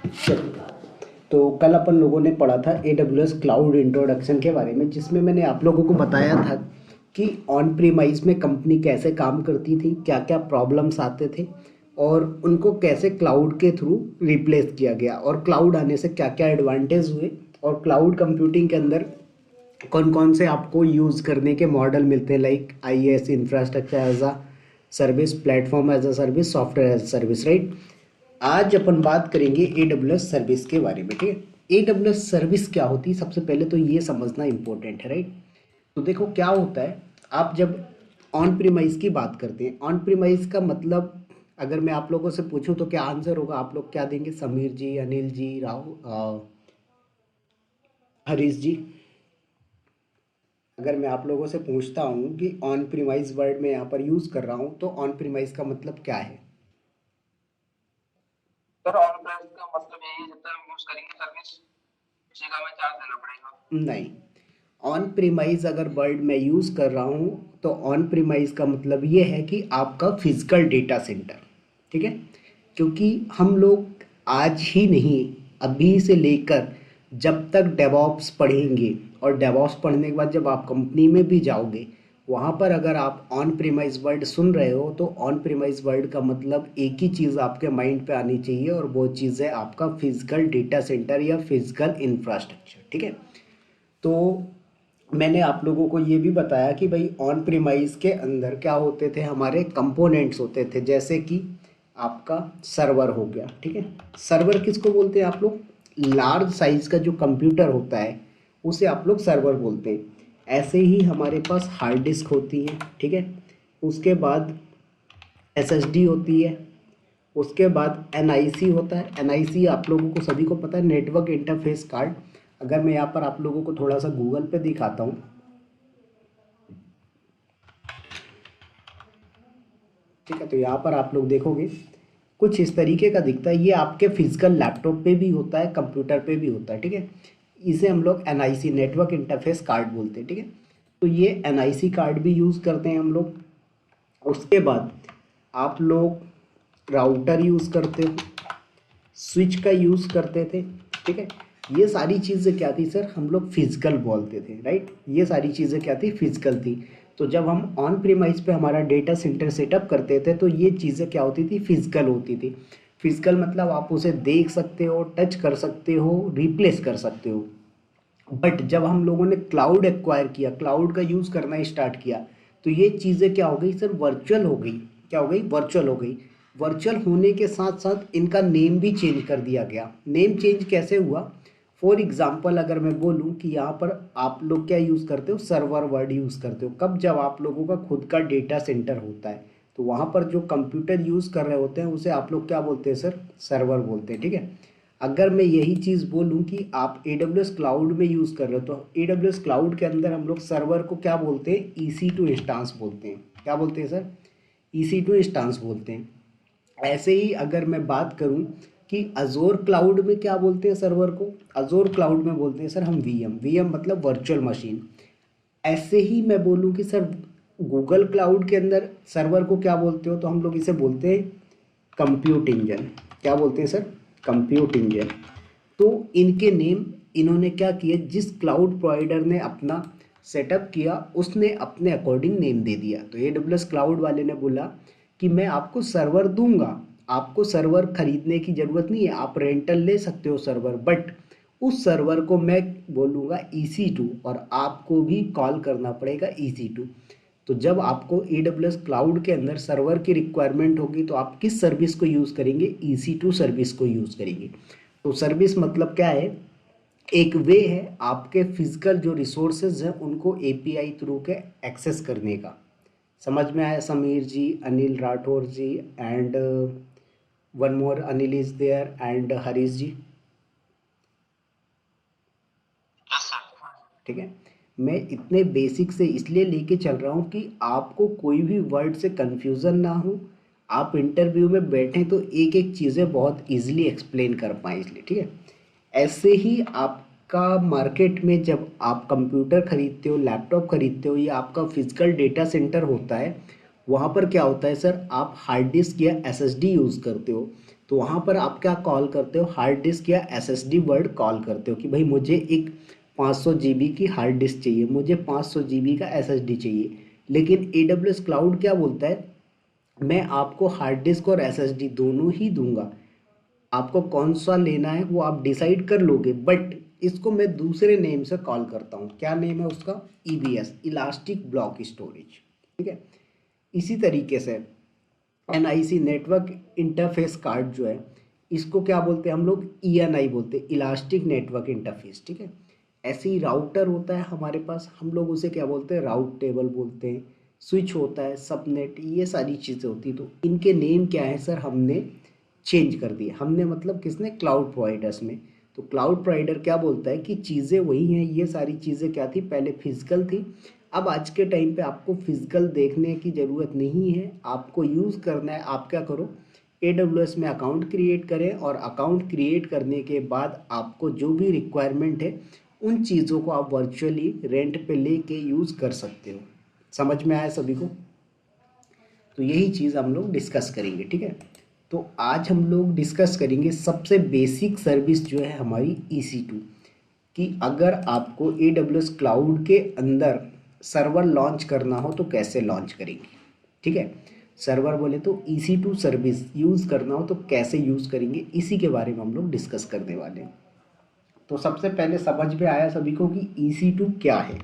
चलिए, तो कल अपन लोगों ने पढ़ा था AWS क्लाउड इंट्रोडक्शन के बारे में, जिसमें मैंने आप लोगों को बताया था कि ऑन प्रीमाइज में कंपनी कैसे काम करती थी, क्या क्या प्रॉब्लम्स आते थे और उनको कैसे क्लाउड के थ्रू रिप्लेस किया गया और क्लाउड आने से क्या क्या एडवांटेज हुए और क्लाउड कंप्यूटिंग के अंदर कौन कौन से आपको यूज़ करने के मॉडल मिलते हैं, like IaaS infrastructure as a service, platform as a service, software as a service, right. आज अपन बात करेंगे AWS सर्विस के बारे में, ठीक है। AWS सर्विस क्या होती है, सबसे पहले तो ये समझना इंपॉर्टेंट है, राइट। तो देखो क्या होता है, आप जब ऑन प्रीमाइज की बात करते हैं, ऑन प्रीमाइज का मतलब अगर मैं आप लोगों से पूछूं तो क्या आंसर होगा, आप लोग क्या देंगे? समीर जी, अनिल जी, हरीश जी। अगर मैं आप लोगों से पूछता हूँ कि ऑन प्रीमाइज वर्ड में यहाँ पर यूज़ कर रहा हूँ, तो ऑन प्रीमाइज का मतलब क्या है? सर ऑन प्राइस का मतलब यही है, जब तक हम यूज करेंगे सर्विस उसी का हमें चार्ज देना पड़ेगा। नहीं, ऑन प्रीमाइज अगर वर्ड मैं यूज़ कर रहा हूँ तो ऑन प्रीमाइज का मतलब ये है कि आपका फिजिकल डेटा सेंटर, ठीक है। क्योंकि हम लोग आज ही नहीं, अभी से लेकर जब तक डेवॉप्स पढ़ेंगे और डेवॉप्स पढ़ने के बाद जब आप कंपनी में भी जाओगे, वहाँ पर अगर आप ऑन प्रीमाइज वर्ड सुन रहे हो तो ऑन प्रीमाइज वर्ड का मतलब एक ही चीज़ आपके माइंड पे आनी चाहिए और वो चीज़ है आपका फिजिकल डेटा सेंटर या फिजिकल इंफ्रास्ट्रक्चर, ठीक है। तो मैंने आप लोगों को ये भी बताया कि भाई ऑन प्रीमाइज के अंदर क्या होते थे, हमारे कंपोनेंट्स होते थे, जैसे कि आपका सर्वर हो गया, ठीक है। सर्वर किसको बोलते हैं आप लोग? लार्ज साइज का जो कंप्यूटर होता है उसे आप लोग सर्वर बोलते हैं। ऐसे ही हमारे पास हार्ड डिस्क होती है, ठीक है। उसके बाद SSD होती है। उसके बाद NIC होता है। NIC आप लोगों को सभी को पता है, नेटवर्क इंटरफेस कार्ड। अगर मैं यहाँ पर आप लोगों को थोड़ा सा गूगल पे दिखाता हूँ, ठीक है, तो यहाँ पर आप लोग देखोगे कुछ इस तरीके का दिखता है। ये आपके फिजिकल लैपटॉप पे भी होता है, कंप्यूटर पे भी होता है, ठीक है। इसे हम लोग NIC नेटवर्क इंटरफेस कार्ड बोलते हैं, ठीक है। तो ये NIC कार्ड भी यूज़ करते हैं हम लोग। उसके बाद आप लोग राउटर यूज़ करते हो, स्विच का यूज़ करते थे, ठीक है। ये सारी चीज़ें क्या थी सर, हम लोग फिजिकल बोलते थे, राइट। ये सारी चीज़ें क्या थी, फिजिकल थी। तो जब हम ऑन प्रीमाइज पे हमारा डेटा सेंटर सेटअप करते थे तो ये चीज़ें क्या होती थी, फिजिकल होती थी। फिजिकल मतलब आप उसे देख सकते हो, टच कर सकते हो, रिप्लेस कर सकते हो। बट जब हम लोगों ने क्लाउड एक्वायर किया, क्लाउड का यूज़ करना स्टार्ट किया, तो ये चीज़ें क्या हो गई सर, वर्चुअल हो गई। क्या हो गई? वर्चुअल हो गई। वर्चुअल होने के साथ साथ इनका नेम भी चेंज कर दिया गया। नेम चेंज कैसे हुआ? फॉर एग्जाम्पल अगर मैं बोलूँ कि यहाँ पर आप लोग क्या यूज़ करते हो, सर्वर वर्ड यूज़ करते हो कब? जब आप लोगों का खुद का डेटा सेंटर होता है तो वहाँ पर जो कंप्यूटर यूज़ कर रहे होते हैं उसे आप लोग क्या बोलते हैं सर, सर्वर बोलते हैं, ठीक है। अगर मैं यही चीज़ बोलूँ कि आप AWS क्लाउड में यूज़ कर रहे हो तो AWS क्लाउड के अंदर हम लोग सर्वर को क्या बोलते हैं, EC2 इंस्टांस बोलते हैं। क्या बोलते हैं सर? EC2 इंस्टांस बोलते हैं। ऐसे ही अगर मैं बात करूं कि अजोर क्लाउड में क्या बोलते हैं सर्वर को, अजोर क्लाउड में बोलते हैं सर हम VM मतलब वर्चुअल मशीन। ऐसे ही मैं बोलूं कि सर गूगल क्लाउड के अंदर सर्वर को क्या बोलते हो, तो हम लोग इसे बोलते हैं कंप्यूट इंजन। क्या बोलते हैं सर? Compute engine. तो इनके नेम इन्होंने क्या किए, जिस क्लाउड प्रोवाइडर ने अपना सेटअप किया उसने अपने अकॉर्डिंग नेम दे दिया। तो AWS क्लाउड वाले ने बोला कि मैं आपको सर्वर दूंगा, आपको सर्वर खरीदने की ज़रूरत नहीं है, आप रेंटल ले सकते हो सर्वर, बट उस सर्वर को मैं बोलूँगा EC2 और आपको भी कॉल करना पड़ेगा EC2। तो जब आपको AWS क्लाउड के अंदर सर्वर की रिक्वायरमेंट होगी तो आप किस सर्विस को यूज़ करेंगे, EC2 सर्विस को यूज़ करेंगे। तो सर्विस मतलब क्या है, एक वे है आपके फिजिकल जो रिसोर्सेज हैं उनको API थ्रू के एक्सेस करने का। समझ में आया Sameer ji, Anil Rathore ji, and one more Anil is there, and Harish ji, yes sir. ठीक है। मैं इतने बेसिक से इसलिए लेके चल रहा हूँ कि आपको कोई भी वर्ड से कंफ्यूजन ना हो, आप इंटरव्यू में बैठें तो एक एक चीज़ें बहुत इजीली एक्सप्लेन कर पाएँ, इसलिए, ठीक है। ऐसे ही आपका मार्केट में जब आप कंप्यूटर खरीदते हो, लैपटॉप खरीदते हो या आपका फिजिकल डेटा सेंटर होता है, वहाँ पर क्या होता है सर, आप हार्ड डिस्क या SSD यूज़ करते हो। तो वहाँ पर आप क्या कॉल करते हो, हार्ड डिस्क या एसएसडी वर्ड कॉल करते हो कि भाई मुझे एक 500 जीबी की हार्ड डिस्क चाहिए, मुझे 500 जीबी का एसएसडी चाहिए। लेकिन AWS क्लाउड क्या बोलता है, मैं आपको हार्ड डिस्क और एसएसडी दोनों ही दूंगा, आपको कौन सा लेना है वो आप डिसाइड कर लोगे, बट इसको मैं दूसरे नेम से कॉल करता हूँ। क्या नेम है उसका, EBS, इलास्टिक ब्लॉक स्टोरेज। ठीक है, इसी तरीके से NIC नेटवर्क इंटरफेस कार्ड जो है, इसको क्या बोलते हैं हम लोग, ENI बोलते हैं, इलास्टिक नेटवर्क इंटरफेस। ठीक है, ऐसे ही राउटर होता है हमारे पास, हम लोग उसे क्या बोलते हैं, राउट टेबल बोलते हैं। स्विच होता है, सबनेट, ये सारी चीज़ें होती हैं। तो इनके नेम क्या है सर, हमने चेंज कर दिए। हमने मतलब किसने, क्लाउड प्रोवाइडर्स में। तो क्लाउड प्रोवाइडर क्या बोलता है कि चीज़ें वही हैं, ये सारी चीज़ें क्या थी, पहले फिजिकल थी, अब आज के टाइम पे आपको फिजिकल देखने की ज़रूरत नहीं है, आपको यूज़ करना है। आप क्या करो, AWS में अकाउंट क्रिएट करें, और अकाउंट क्रिएट करने के बाद आपको जो भी रिक्वायरमेंट है उन चीज़ों को आप वर्चुअली रेंट पे लेके यूज़ कर सकते हो। समझ में आया सभी को? तो यही चीज़ हम लोग डिस्कस करेंगे। ठीक है, तो आज हम लोग डिस्कस करेंगे सबसे बेसिक सर्विस जो है हमारी EC2 कि अगर आपको AWS क्लाउड के अंदर सर्वर लॉन्च करना हो तो कैसे लॉन्च करेंगे। ठीक है, सर्वर बोले तो EC2 सर्विस यूज़ करना हो तो कैसे यूज़ करेंगे, इसी के बारे में हम लोग डिस्कस करने वाले हैं। तो सबसे पहले समझ में आया सभी को कि EC2 क्या है।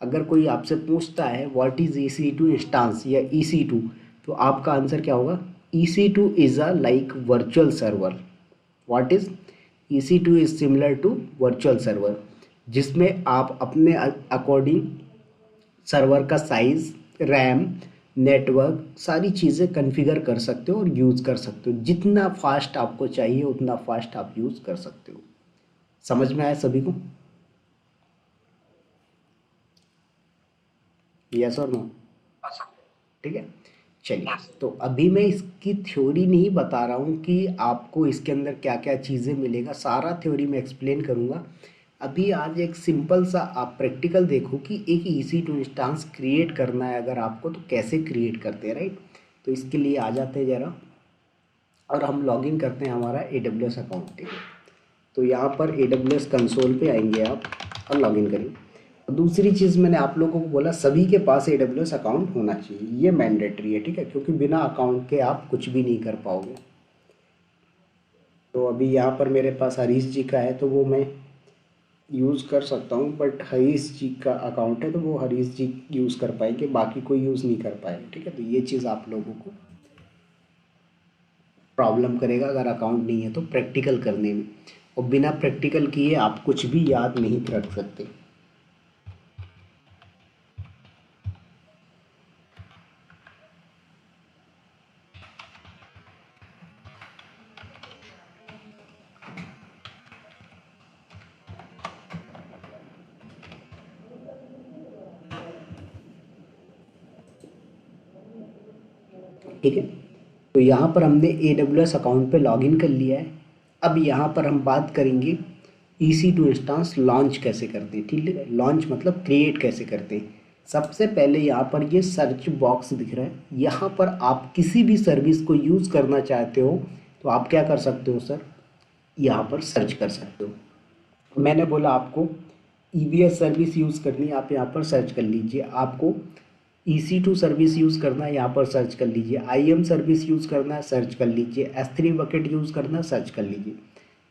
अगर कोई आपसे पूछता है व्हाट इज़ EC2 इंस्टांस या EC2, तो आपका आंसर क्या होगा, EC2 is a like virtual server. What is EC2 is similar to virtual server, जिसमें आप अपने अकॉर्डिंग सर्वर का साइज़, रैम, नेटवर्क, सारी चीज़ें कॉन्फ़िगर कर सकते हो और यूज़ कर सकते हो। जितना फास्ट आपको चाहिए उतना फास्ट आप यूज़ कर सकते हो। समझ में आया सभी को? यस और नो? अच्छा। ठीक है, चलिए। यस। तो अभी मैं इसकी थ्योरी नहीं बता रहा हूँ कि आपको इसके अंदर क्या क्या चीज़ें मिलेगा, सारा थ्योरी मैं एक्सप्लेन करूँगा। अभी आज एक सिंपल सा आप प्रैक्टिकल देखो कि एक EC2 इंस्टांस क्रिएट करना है अगर आपको, तो कैसे क्रिएट करते हैं, राइट। तो इसके लिए आ जाते हैं ज़रा, और हम लॉगिन करते हैं हमारा AWS अकाउंट। ठीक है, तो यहाँ पर AWS कंसोल पे आएंगे आप और लॉगिन करेंगे। दूसरी चीज़ मैंने आप लोगों को बोला सभी के पास AWS अकाउंट होना चाहिए, ये मैंडेटरी है। ठीक है, क्योंकि बिना अकाउंट के आप कुछ भी नहीं कर पाओगे। तो अभी यहाँ पर मेरे पास हरीश जी का है तो वो मैं यूज़ कर सकता हूँ, बट हरीश जी का अकाउंट है तो वो हरीश जी यूज़ कर पाएंगे, बाकी कोई यूज़ नहीं कर पाएगा। ठीक है, तो ये चीज़ आप लोगों को प्रॉब्लम करेगा अगर अकाउंट नहीं है तो प्रैक्टिकल करने में, और बिना प्रैक्टिकल किए आप कुछ भी याद नहीं रख सकते। ठीक है, तो यहाँ पर हमने AWS अकाउंट पे लॉगिन कर लिया है। अब यहाँ पर हम बात करेंगे EC2 इंस्टांस लॉन्च कैसे करते हैं। ठीक है, लॉन्च मतलब क्रिएट कैसे करते हैं। सबसे पहले यहाँ पर ये सर्च बॉक्स दिख रहा है, यहाँ पर आप किसी भी सर्विस को यूज़ करना चाहते हो तो आप क्या कर सकते हो सर, यहाँ पर सर्च कर सकते हो। मैंने बोला आपको EBS सर्विस यूज़ करनी है, आप यहाँ पर सर्च कर लीजिए। आपको EC2 सर्विस यूज़ करना है, यहाँ पर सर्च कर लीजिए। IAM सर्विस यूज़ करना है, सर्च कर लीजिए। S3 बकेट यूज़ करना है, सर्च कर लीजिए।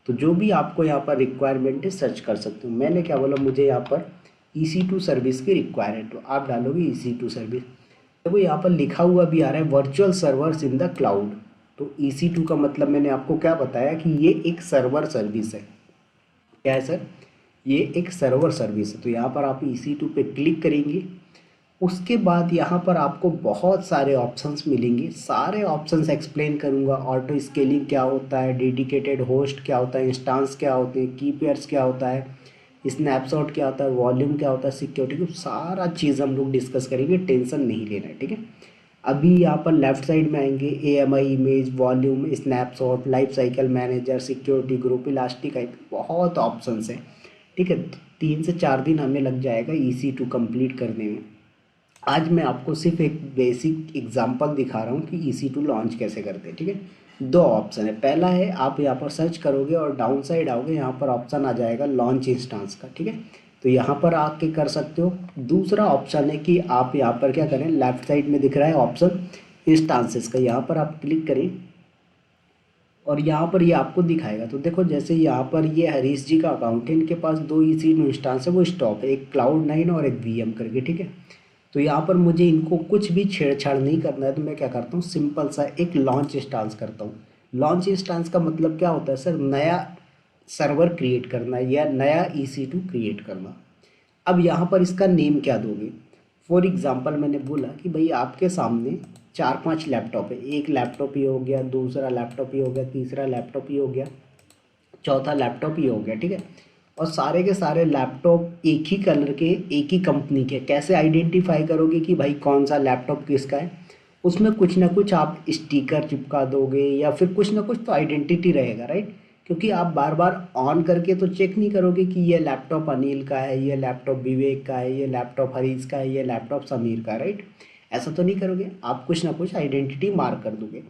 तो जो भी आपको यहाँ पर रिक्वायरमेंट है सर्च कर सकते हो। मैंने क्या बोला, मुझे यहाँ पर EC2 सर्विस की रिक्वायरमेंट, तो आप डालोगे EC2 सर्विस। देखो यहाँ पर लिखा हुआ भी आ रहा है virtual servers in the cloud. तो EC2 का मतलब मैंने आपको क्या बताया कि ये एक सर्वर सर्विस है। क्या है सर, ये एक सर्वर सर्विस है। तो यहाँ पर आप EC2 पे क्लिक करेंगे, उसके बाद यहाँ पर आपको बहुत सारे ऑप्शंस मिलेंगे। सारे ऑप्शंस एक्सप्लेन करूँगा। ऑटो स्केलिंग क्या होता है, डेडिकेटेड होस्ट क्या होता है, इंस्टांस क्या होते हैं, की पेयर्स क्या होता है, स्नैपशॉट क्या होता है, वॉल्यूम क्या होता है, सिक्योरिटी, सारा चीज़ हम लोग डिस्कस करेंगे, टेंशन नहीं लेना है। ठीक है, अभी यहाँ पर लेफ्ट साइड में आएंगे AMI, image, volume, snapshot, life cycle manager, security group, elastic IP, बहुत ऑप्शंस हैं। ठीक है, 3 से 4 दिन हमें लग जाएगा EC2 कंप्लीट करने में। आज मैं आपको सिर्फ एक बेसिक एग्जांपल दिखा रहा हूँ कि EC2 लॉन्च कैसे करते हैं। ठीक है, दो ऑप्शन है। पहला है आप यहाँ पर सर्च करोगे और डाउन साइड आओगे, यहाँ पर ऑप्शन आ जाएगा लॉन्च इंस्टांस का, ठीक है। तो यहाँ पर आके कर सकते हो। दूसरा ऑप्शन है कि आप यहाँ पर क्या करें, लेफ्ट साइड में दिख रहा है ऑप्शन इंस्टांसेस का, यहाँ पर आप क्लिक करें और यहाँ पर ये आपको दिखाएगा। तो देखो जैसे यहाँ पर ये हरीश जी का अकाउंट है, इनके पास दो EC2 इंस्टांस है, वो स्टॉप है, एक Cloud9 और एक VM करके, ठीक है। तो यहाँ पर मुझे इनको कुछ भी छेड़छाड़ नहीं करना है, तो मैं क्या करता हूँ, सिंपल सा एक लॉन्च इंस्टांस करता हूँ। लॉन्च इंस्टांस का मतलब क्या होता है सर, नया सर्वर क्रिएट करना या नया EC2 क्रिएट करना। अब यहाँ पर इसका नेम क्या दोगे। फॉर एग्ज़ाम्पल मैंने बोला कि भाई आपके सामने 4-5 लैपटॉप है, एक लैपटॉप ये हो गया, दूसरा लैपटॉप ये हो गया, तीसरा लैपटॉप ये हो गया, चौथा लैपटॉप ये हो गया, ठीक है। और सारे के सारे लैपटॉप एक ही कलर के, एक ही कंपनी के। कैसे आइडेंटिफाई करोगे कि भाई कौन सा लैपटॉप किसका है, उसमें कुछ ना कुछ आप स्टिकर चिपका दोगे या फिर कुछ ना कुछ तो आइडेंटिटी रहेगा, राइट। क्योंकि आप बार बार ऑन करके तो चेक नहीं करोगे कि ये लैपटॉप अनिल का है, ये लैपटॉप विवेक का है, ये लैपटॉप हरीश का है, ये लैपटॉप समीर का, राइट। ऐसा तो नहीं करोगे, आप कुछ ना कुछ आइडेंटिटी मार्क कर दोगे।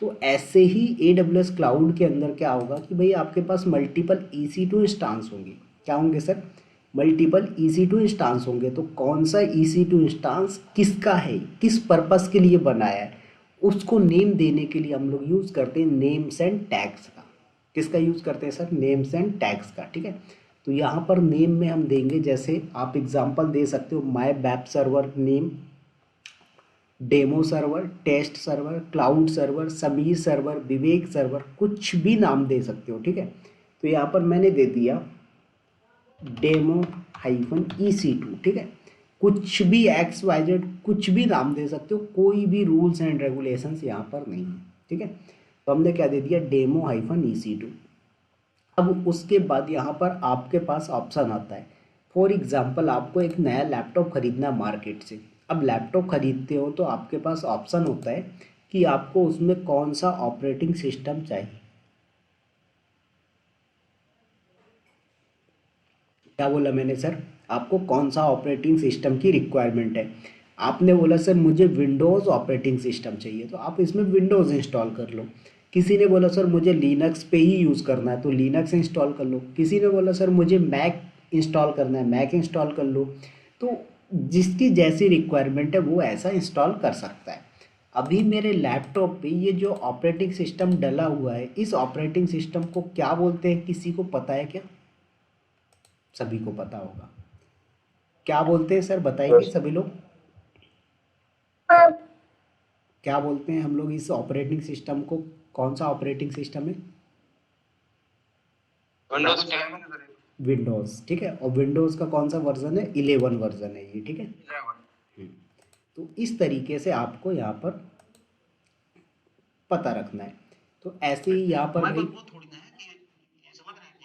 तो ऐसे ही AWS क्लाउड के अंदर क्या होगा कि भाई आपके पास मल्टीपल EC2 इंस्टांस होंगे। क्या होंगे सर, मल्टीपल EC2 इंस्टांस होंगे। तो कौन सा EC2 इंस्टांस किसका है, किस पर्पस के लिए बनाया है, उसको नेम देने के लिए हम लोग यूज़ करते हैं नेम्स एंड टैग्स का। किसका यूज़ करते हैं सर, नेम्स एंड टैग्स का, ठीक है। तो यहाँ पर नेम में हम देंगे, जैसे आप एग्जांपल दे सकते हो, my web server name, demo server, test server, cloud server, Sameer server, Vivek server, कुछ भी नाम दे सकते हो, ठीक है। तो यहाँ पर मैंने दे दिया डेमो-EC2, ठीक है। कुछ भी XYZ कुछ भी नाम दे सकते हो, कोई भी रूल्स एंड रेगुलेशंस यहाँ पर नहीं है, ठीक है। तो हमने क्या दे दिया, डेमो-EC2। अब उसके बाद यहाँ पर आपके पास ऑप्शन आता है। फॉर एग्जांपल आपको एक नया लैपटॉप खरीदना मार्केट से। अब लैपटॉप खरीदते हो तो आपके पास ऑप्शन होता है कि आपको उसमें कौन सा ऑपरेटिंग सिस्टम चाहिए। क्या बोला मैंने सर, आपको कौन सा ऑपरेटिंग सिस्टम की रिक्वायरमेंट है। आपने बोला सर मुझे विंडोज़ ऑपरेटिंग सिस्टम चाहिए, तो आप इसमें विंडोज़ इंस्टॉल कर लो। किसी ने बोला सर मुझे लिनक्स पे ही यूज़ करना है, तो लिनक्स इंस्टॉल कर लो। किसी ने बोला सर मुझे मैक इंस्टॉल करना है, मैक इंस्टॉल कर लो। तो जिसकी जैसी रिक्वायरमेंट है वो ऐसा इंस्टॉल कर सकता है। अभी मेरे लैपटॉप पे ये जो ऑपरेटिंग सिस्टम डला हुआ है, इस ऑपरेटिंग सिस्टम को क्या बोलते हैं, किसी को पता है क्या, सभी को पता होगा। क्या बोलते हैं सर, बताएंगे सभी लोग, क्या बोलते हैं हम लोग इस ऑपरेटिंग सिस्टम को, कौन सा ऑपरेटिंग सिस्टम है, विंडोज 10 विंडोज़, ठीक है। और विंडोज़ का कौन सा वर्जन है, 11 वर्जन है ये, ठीक है। 11। तो इस तरीके से आपको यहाँ पर पता रखना है। तो ऐसे ही यहाँ पर भाई, वो थोड़ी ना है कि ये समझ रहे हैं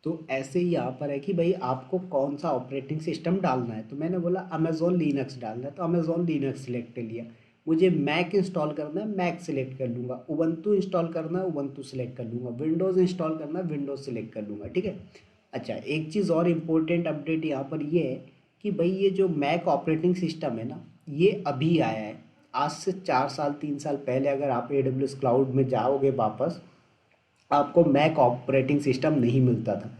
तो ऐसे ही यहाँ पर है कि भाई आपको कौन सा ऑपरेटिंग सिस्टम डालना है। तो मैंने बोला अमेज़ॉन लिनक्स डालना है, तो अमेज़ॉन लिनक्स सिलेक्ट कर लिया। मुझे मैक इंस्टॉल करना है, मैक सिलेक्ट कर लूँगा। उबंटू इंस्टॉल करना है, उबंटू सिलेक्ट कर लूँगा। विंडोज़ इंस्टॉल करना है, विंडोज़ सिलेक्ट कर लूँगा, ठीक है। अच्छा, एक चीज़ और इम्पोर्टेंट अपडेट यहाँ पर ये है कि भाई ये जो मैक ऑपरेटिंग सिस्टम है ना, ये अभी आया है। आज से 4 साल 3 साल पहले अगर आप AWS क्लाउड में जाओगे वापस, आपको मैक ऑपरेटिंग सिस्टम नहीं मिलता था,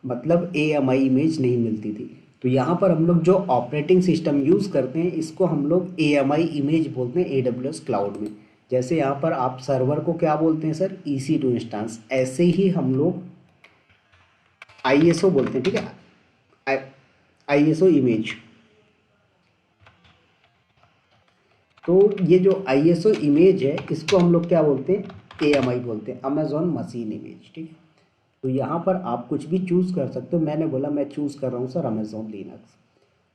मतलब AMI इमेज नहीं मिलती थी। तो यहाँ पर हम लोग जो ऑपरेटिंग सिस्टम यूज़ करते हैं इसको हम लोग AMI इमेज बोलते हैं AWS क्लाउड में। जैसे यहाँ पर आप सर्वर को क्या बोलते हैं सर, EC2 इंस्टांस, ऐसे ही हम लोग ISO बोलते हैं, ठीक है, ISO इमेज। तो ये जो ISO इमेज है इसको हम लोग क्या बोलते हैं, AMI बोलते हैं, अमेज़ॉन मशीन इमेज, ठीक है। तो यहाँ पर आप कुछ भी चूज़ कर सकते हो। मैंने बोला मैं चूज़ कर रहा हूँ सर अमेज़ॉन लिनक्स।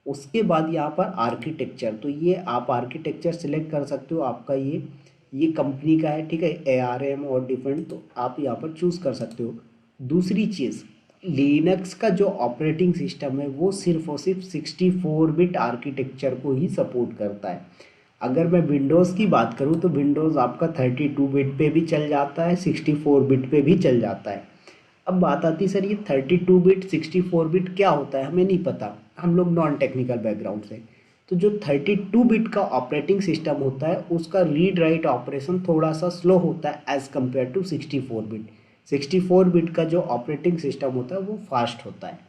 उसके बाद यहाँ पर आर्किटेक्चर, तो ये आप आर्किटेक्चर सिलेक्ट कर सकते हो, आपका ये कंपनी का है, ठीक है, ARM और डिफरेंट, तो आप यहाँ पर चूज़ कर सकते हो। दूसरी चीज़, लिनक्स का जो ऑपरेटिंग सिस्टम है वो सिर्फ और सिर्फ 64 बिट आर्किटेक्चर को ही सपोर्ट करता है। अगर मैं विंडोज़ की बात करूँ तो विंडोज़ आपका 32 बिट पे भी चल जाता है, 64 बिट पे भी चल जाता है। अब बात आती सर ये 32 बिट 64 बिट क्या होता है, हमें नहीं पता, हम लोग नॉन टेक्निकल बैकग्राउंड से। तो जो 32 बिट का ऑपरेटिंग सिस्टम होता है उसका रीड राइट ऑपरेशन थोड़ा सा स्लो होता है as compare to 64 bit. 64 bit का जो ऑपरेटिंग सिस्टम होता है वो फास्ट होता है।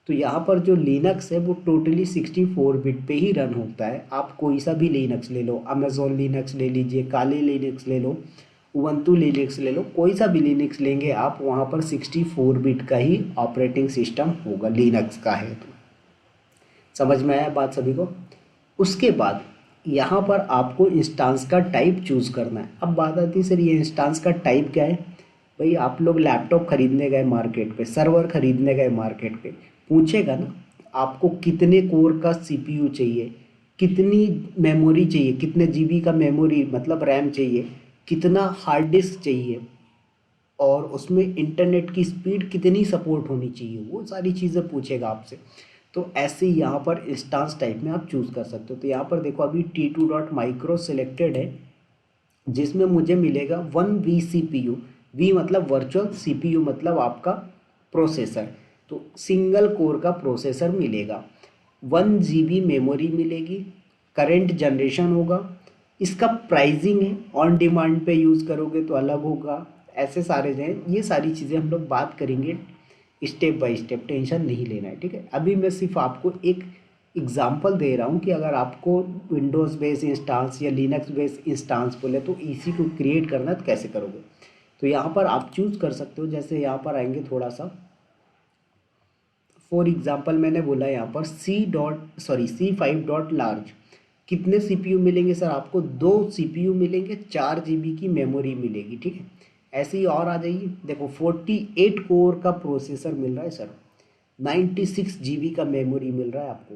तो यहाँ पर जो लिनक्स है वो टोटली 64 बिट पे ही रन होता है। आप कोई सा भी लिनक्स ले लो, अमेजोन लिनक्स ले लीजिए, काली लिनक्स ले लो, उबंटू लिनक्स ले लो, कोई सा भी लिनक्स लेंगे आप वहाँ पर 64 बिट का ही ऑपरेटिंग सिस्टम होगा, लिनक्स का है तो। समझ में आया बात सभी को? उसके बाद यहाँ पर आपको इंस्टांस का टाइप चूज़ करना है। अब बात आती है सर ये इंस्टांस का टाइप क्या है? भाई आप लोग लैपटॉप खरीदने गए मार्केट पे, सर्वर खरीदने गए मार्केट पे, पूछेगा ना आपको कितने कोर का सीपीयू चाहिए, कितनी मेमोरी चाहिए, कितने जीबी का मेमोरी मतलब रैम चाहिए, कितना हार्ड डिस्क चाहिए, और उसमें इंटरनेट की स्पीड कितनी सपोर्ट होनी चाहिए, वो सारी चीज़ें पूछेगा आपसे। तो ऐसे ही यहाँ पर इंस्टांस टाइप में आप चूज़ कर सकते हो। तो यहाँ पर देखो अभी T2.micro सिलेक्टेड है, जिसमें मुझे मिलेगा 1 V CPU। वी मतलब वर्चुअल, CPU मतलब आपका प्रोसेसर। तो सिंगल कोर का प्रोसेसर मिलेगा, 1 GB मेमोरी मिलेगी, करेंट जनरेशन होगा। इसका प्राइसिंग है, ऑन डिमांड पे यूज़ करोगे तो अलग होगा। ऐसे सारे हैं, ये सारी चीज़ें हम लोग बात करेंगे स्टेप बाय स्टेप, टेंशन नहीं लेना है, ठीक है। अभी मैं सिर्फ आपको एक एग्जांपल दे रहा हूँ कि अगर आपको विंडोज़ बेस इंस्टांस या लिनक्स बेस इंस्टांस बोले तो EC2 क्रिएट करना है तो कैसे करोगे। तो यहाँ पर आप चूज़ कर सकते हो, जैसे यहाँ पर आएंगे थोड़ा सा, फॉर एग्जांपल मैंने बोला यहाँ पर C5 कितने CPU मिलेंगे सर आपको? 2 CPU मिलेंगे, 4 GB की मेमोरी मिलेगी, ठीक है। ऐसे ही और आ जाइए, देखो 48 कोर का प्रोसेसर मिल रहा है सर, 96 GB का मेमोरी मिल रहा है आपको,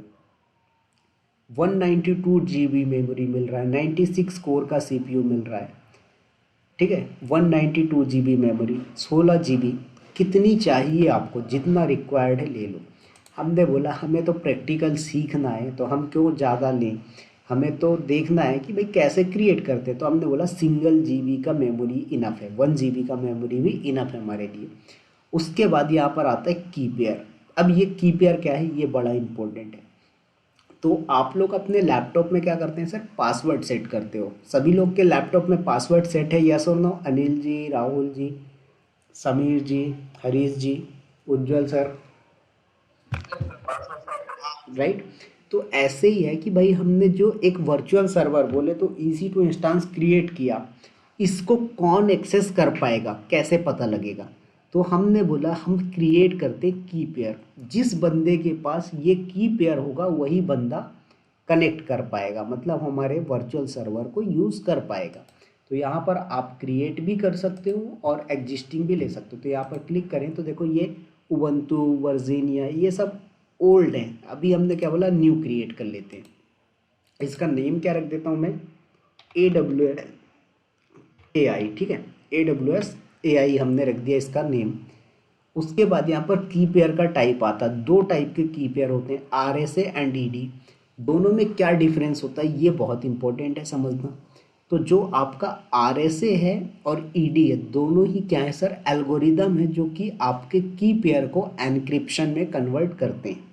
192 GB मेमोरी मिल रहा है, 96 कोर का CPU मिल रहा है, ठीक है। 192 GB मेमोरी, 16 GB, कितनी चाहिए आपको? जितना रिक्वायर्ड है ले लो। हमने बोला हमें तो प्रैक्टिकल सीखना है तो हम क्यों ज़्यादा लें, हमें तो देखना है कि भाई कैसे क्रिएट करते हैं। तो हमने बोला सिंगल GB का मेमोरी इनफ है, 1 GB का मेमोरी भी इनफ है हमारे लिए। उसके बाद यहाँ पर आता है की पेयर। अब ये की पेयर क्या है, ये बड़ा इंपॉर्टेंट है। तो आप लोग अपने लैपटॉप में क्या करते हैं सर, पासवर्ड सेट करते हो। सभी लोग के लैपटॉप में पासवर्ड सेट है, यस और नो? अनिल जी, राहुल जी, समीर जी, हरीश जी, उज्जवल सर, राइट। तो ऐसे ही है कि भाई हमने जो एक वर्चुअल सर्वर बोले तो EC2 इंस्टांस क्रिएट किया, इसको कौन एक्सेस कर पाएगा, कैसे पता लगेगा? तो हमने बोला हम क्रिएट करते की पेयर, जिस बंदे के पास ये की पेयर होगा वही बंदा कनेक्ट कर पाएगा, मतलब हमारे वर्चुअल सर्वर को यूज़ कर पाएगा। तो यहाँ पर आप क्रिएट भी कर सकते हो और एग्जिस्टिंग भी ले सकते हो। तो यहाँ पर क्लिक करें तो देखो ये उबंटू, वर्जीनिया, ये सब ओल्ड हैं। अभी हमने क्या बोला, न्यू क्रिएट कर लेते हैं। इसका नेम क्या रख देता हूँ मैं, AWS AI, ठीक है। AWS AI हमने रख दिया इसका नेम। उसके बाद यहाँ पर की पेयर का टाइप आता है, 2 टाइप के की पेयर होते हैं, RSA एंड ED। दोनों में क्या डिफरेंस होता है ये बहुत इंपॉर्टेंट है समझना। तो जो आपका RSA है और ED है, दोनों ही क्या है सर, एल्गोरिदम है जो कि आपके की पेयर को एनक्रिप्शन में कन्वर्ट करते हैं।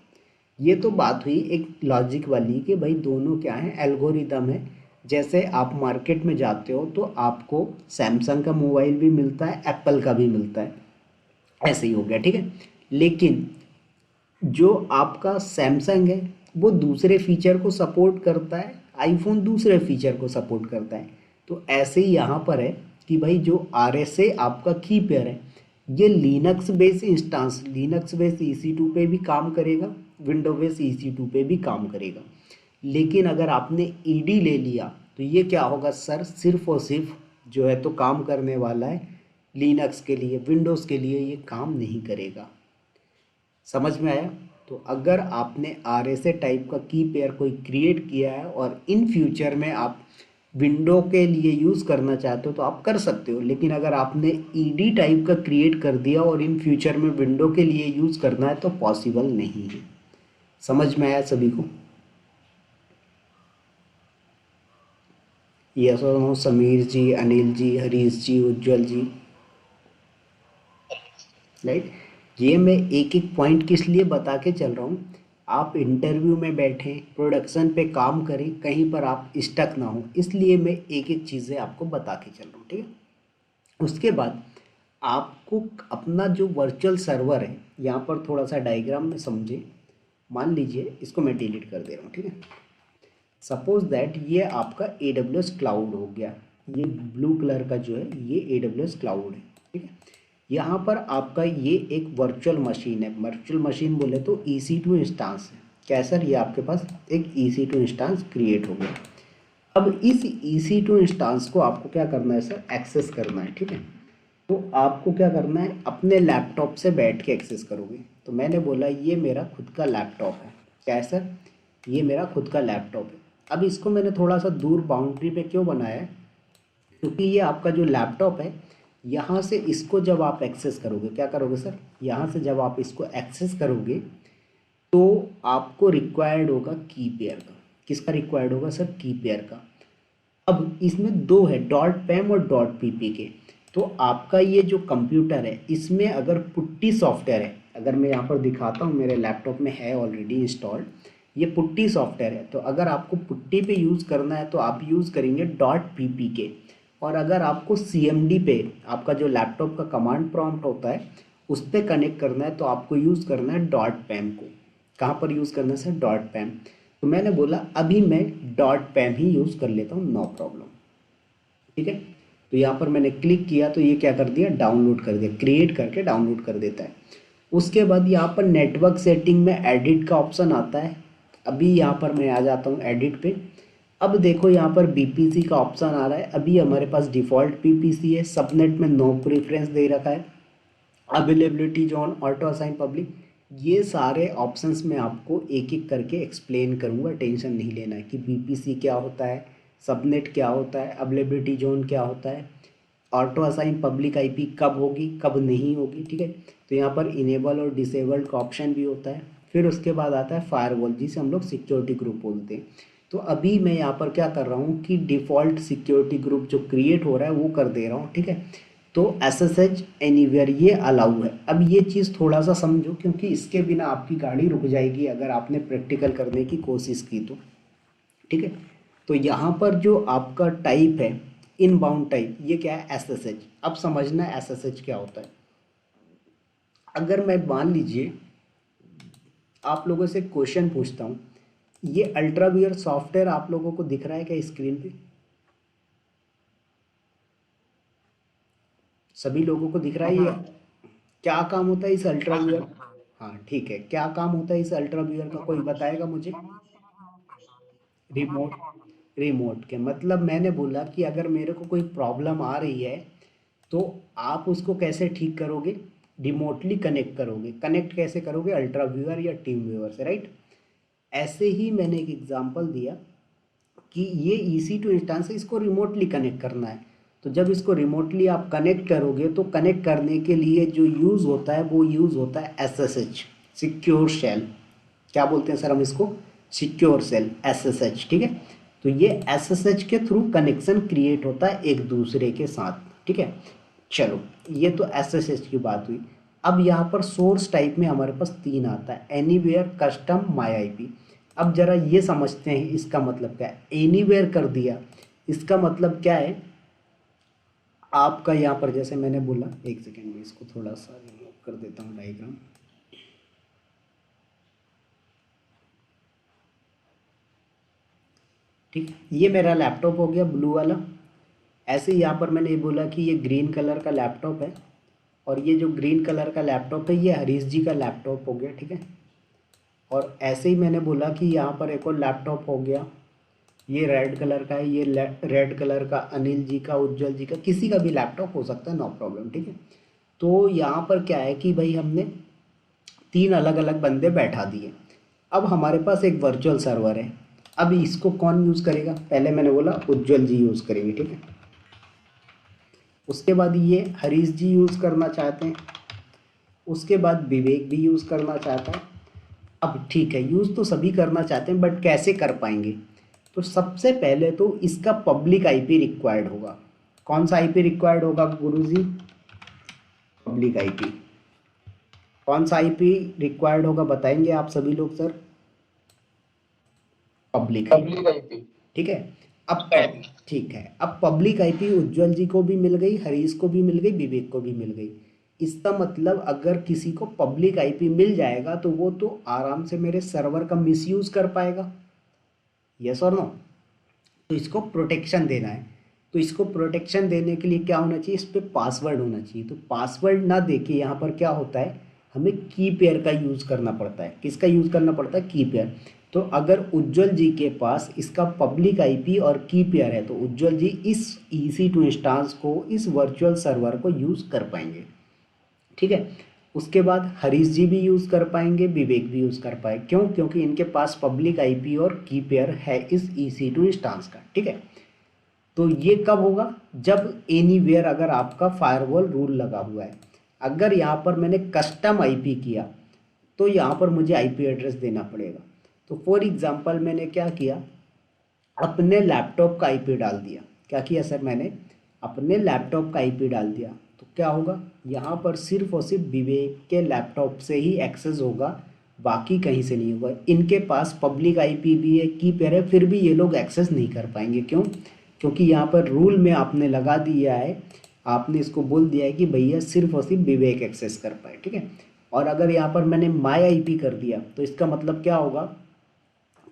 ये तो बात हुई एक लॉजिक वाली कि भाई दोनों क्या है, एल्गोरिदम है। जैसे आप मार्केट में जाते हो तो आपको सैमसंग का मोबाइल भी मिलता है, एप्पल का भी मिलता है, ऐसे ही हो गया, ठीक है। लेकिन जो आपका सैमसंग है वो दूसरे फीचर को सपोर्ट करता है, आईफोन दूसरे फीचर को सपोर्ट करता है। तो ऐसे ही यहाँ पर है कि भाई जो RSA आपका की पेयर है, ये Linux base instance, Linux base EC2 पे भी काम करेगा, विंडो बेस EC2 पे भी काम करेगा। लेकिन अगर आपने ED ले लिया तो ये क्या होगा सर, सिर्फ और सिर्फ जो है तो काम करने वाला है लिनक्स के लिए, विंडोज़ के लिए ये काम नहीं करेगा। समझ में आया? तो अगर आपने RSA टाइप का की पेयर कोई क्रिएट किया है और इन फ्यूचर में आप विंडो के लिए यूज़ करना चाहते हो तो आप कर सकते हो। लेकिन अगर आपने ED टाइप का क्रिएट कर दिया और इन फ्यूचर में विंडो के लिए यूज़ करना है तो पॉसिबल नहीं है। समझ में आया सभी को? यस और नो? समीर जी, अनिल जी, हरीश जी, उज्जवल जी, राइट। ये मैं एक एक पॉइंट किस लिए बता के चल रहा हूँ, आप इंटरव्यू में बैठें, प्रोडक्शन पे काम करें, कहीं पर आप स्टक ना हो, इसलिए मैं एक एक चीज़ें आपको बता के चल रहा हूँ, ठीक है। उसके बाद आपको अपना जो वर्चुअल सर्वर है, यहाँ पर थोड़ा सा डायग्राम में समझे। मान लीजिए इसको मैं डिलीट कर दे रहा हूँ, ठीक है। सपोज दैट ये आपका AWS क्लाउड हो गया, ये ब्लू कलर का जो है ये AWS क्लाउड है, ठीक है। यहाँ पर आपका ये एक वर्चुअल मशीन है। वर्चुअल मशीन बोले तो EC2 इंस्टांस है। क्या सर, ये आपके पास एक EC2 इंस्टांस क्रिएट हो गया। अब इस EC2 इंस्टांस को आपको क्या करना है सर, एक्सेस करना है, ठीक है। तो आपको क्या करना है, अपने लैपटॉप से बैठ के एक्सेस करोगे। तो मैंने बोला ये मेरा खुद का लैपटॉप है। क्या है सर, ये मेरा खुद का लैपटॉप है। अब इसको मैंने थोड़ा सा दूर बाउंड्री पे क्यों बनाया है, क्योंकि ये आपका जो लैपटॉप है, यहाँ से इसको जब आप एक्सेस करोगे, क्या करोगे सर, यहाँ से जब आप इसको एक्सेस करोगे तो आपको रिक्वायर्ड होगा की पेयर का। किसका रिक्वायर्ड होगा सर, की पेयर का। अब इसमें दो है, डॉट पैम और डॉट पीपी के। तो आपका ये जो कंप्यूटर है, इसमें अगर पुट्टी सॉफ्टवेयर है, अगर मैं यहाँ पर दिखाता हूँ, मेरे लैपटॉप में है ऑलरेडी इंस्टॉल्ड, ये पुट्टी सॉफ्टवेयर है। तो अगर आपको पुट्टी पे यूज़ करना है तो आप यूज़ करेंगे डॉट पीपी के। और अगर आपको CMD पे, आपका जो लैपटॉप का कमांड प्रॉम्प्ट होता है, उस पर कनेक्ट करना है तो आपको यूज़ करना है डॉट पैम को। कहाँ पर यूज़ करना है सर, डॉट पैम। तो मैंने बोला अभी मैं डॉट पैम ही यूज़ कर लेता हूँ, नो प्रॉब्लम, ठीक है। तो यहाँ पर मैंने क्लिक किया तो ये क्या कर दिया, डाउनलोड कर दिया, क्रिएट करके डाउनलोड कर देता है। उसके बाद यहाँ पर नेटवर्क सेटिंग में एडिट का ऑप्शन आता है। अभी यहाँ पर मैं आ जाता हूँ एडिट पे। अब देखो यहाँ पर BPC का ऑप्शन आ रहा है। अभी हमारे पास डिफ़ॉल्ट BPC है, सबनेट में नो प्रेफरेंस दे रखा है, availability zone, auto assign public. ये सारे ऑप्शंस मैं आपको एक एक करके एक्सप्लेन करूँगा, टेंशन नहीं लेना है कि BPC क्या होता है, सबनेट क्या होता है, अवेलेबिलिटी जोन क्या होता है, ऑटो असाइन पब्लिक IP कब होगी कब नहीं होगी, ठीक है। तो यहाँ पर इनेबल और डिसेबल्ड का ऑप्शन भी होता है। फिर उसके बाद आता है फायरवॉल, जिसे हम लोग सिक्योरिटी ग्रुप बोलते हैं। तो अभी मैं यहाँ पर क्या कर रहा हूँ कि डिफ़ॉल्ट सिक्योरिटी ग्रुप जो क्रिएट हो रहा है वो कर दे रहा हूँ, ठीक है। तो SSH एनीवेयर ये अलाउ है। अब ये चीज़ थोड़ा सा समझो, क्योंकि इसके बिना आपकी गाड़ी रुक जाएगी अगर आपने प्रैक्टिकल करने की कोशिश की तो, ठीक है। तो यहाँ पर जो आपका टाइप है, इनबाउंड टाइप, ये क्या है, SSH। अब समझना है SSH क्या होता है। अगर मैं मान लीजिए आप लोगों से क्वेश्चन पूछता हूँ, ये अल्ट्रावियर सॉफ्टवेयर आप लोगों को दिख रहा है क्या स्क्रीन पे, सभी लोगों को दिख रहा है ये? क्या काम होता है इस अल्ट्रावियर, हाँ ठीक है, क्या काम होता है इस अल्ट्रावियर का, कोई बताएगा मुझे? रिमोट, रिमोट के मतलब मैंने बोला कि अगर मेरे को कोई प्रॉब्लम आ रही है तो आप उसको कैसे ठीक करोगे, रिमोटली कनेक्ट करोगे। कनेक्ट कैसे करोगे, अल्ट्रा व्यूअर या टीम व्यूअर से, राइट। ऐसे ही मैंने एक एग्जांपल दिया कि ये EC2 इंस्टेंस है, इसको रिमोटली कनेक्ट करना है। तो जब इसको रिमोटली आप कनेक्ट करोगे तो कनेक्ट करने के लिए जो यूज़ होता है वो यूज़ होता है SSH, सिक्योर शेल। क्या बोलते हैं सर हम इसको, सिक्योर सेल, SSH, ठीक है। तो ये SSH के थ्रू कनेक्शन क्रिएट होता है एक दूसरे के साथ, ठीक है। चलो, ये तो SSH की बात हुई। अब यहाँ पर सोर्स टाइप में हमारे पास 3 आता है, एनीवेयर, कस्टम, माई IP। अब जरा ये समझते हैं इसका मतलब क्या है। एनीवेयर कर दिया, इसका मतलब क्या है, आपका यहाँ पर जैसे मैंने बोला, एक सेकेंड में इसको थोड़ा सा रिमूव कर देता हूँ डायग्राम। ठीक, ये मेरा लैपटॉप हो गया ब्लू वाला। ऐसे ही यहाँ पर मैंने ये बोला कि ये ग्रीन कलर का लैपटॉप है, और ये जो ग्रीन कलर का लैपटॉप है ये हरीश जी का लैपटॉप हो गया, ठीक है। और ऐसे ही मैंने बोला कि यहाँ पर एक और लैपटॉप हो गया, ये रेड कलर का है, ये रेड कलर का अनिल जी का, उज्जवल जी का, किसी का भी लैपटॉप हो सकता है, नो प्रॉब्लम, ठीक है। तो यहाँ पर क्या है कि भाई हमने 3 अलग अलग बंदे बैठा दिए। अब हमारे पास एक वर्चुअल सर्वर है। अब इसको कौन यूज़ करेगा, पहले मैंने बोला उज्जवल जी यूज़ करेंगे, ठीक है। उसके बाद ये हरीश जी यूज़ करना चाहते हैं, उसके बाद विवेक भी यूज़ करना चाहता है। अब ठीक है, यूज़ तो सभी करना चाहते हैं, बट कैसे कर पाएंगे। तो सबसे पहले तो इसका पब्लिक IP रिक्वायर्ड होगा। कौन सा IP रिक्वायर्ड होगा गुरुजी, पब्लिक IP। कौन सा IP रिक्वायर्ड होगा बताएंगे आप सभी लोग sir. Public IP. Public IP. ठीक है। ठीक है, अब पब्लिक आईपी उज्जवल जी को भी मिल गई, हरीश को भी मिल गई, विवेक को भी मिल गई। इसका मतलब अगर किसी को पब्लिक आईपी मिल जाएगा तो वो तो आराम से मेरे सर्वर का मिसयूज कर पाएगा। यस और नो? तो इसको प्रोटेक्शन देना है। तो इसको प्रोटेक्शन देने के लिए क्या होना चाहिए, इस पर पासवर्ड होना चाहिए। तो पासवर्ड ना देके यहाँ पर क्या होता है, हमें की पेयर का यूज़ करना पड़ता है। किसका यूज़ करना पड़ता है, की पेयर। तो अगर उज्जवल जी के पास इसका पब्लिक आईपी और की पेयर है तो उज्जवल जी इस EC2 इंस्टांस को, इस वर्चुअल सर्वर को यूज़ कर पाएंगे। ठीक है। उसके बाद हरीश जी भी यूज़ कर पाएंगे, विवेक भी यूज़ कर पाए। क्यों? क्योंकि इनके पास पब्लिक आईपी और की पेयर है इस EC2 इंस्टांस का। ठीक है। तो ये कब होगा, जब एनीवेयर अगर आपका फायरवॉल रूल लगा हुआ है। अगर यहाँ पर मैंने कस्टम आईपी किया तो यहाँ पर मुझे आईपी एड्रेस देना पड़ेगा। तो फॉर एग्जांपल मैंने क्या किया, अपने लैपटॉप का आईपी डाल दिया। क्या किया सर, मैंने अपने लैपटॉप का आईपी डाल दिया। तो क्या होगा, यहाँ पर सिर्फ और सिर्फ विवेक के लैपटॉप से ही एक्सेस होगा, बाकी कहीं से नहीं होगा। इनके पास पब्लिक आईपी भी है, की पेयर है, फिर भी ये लोग एक्सेस नहीं कर पाएंगे। क्यों? क्योंकि यहाँ पर रूल में आपने लगा दिया है, आपने इसको बोल दिया है कि भैया सिर्फ और सिर्फ विवेक एक्सेस कर पाए। ठीक है। और अगर यहाँ पर मैंने माई आईपी कर दिया तो इसका मतलब क्या होगा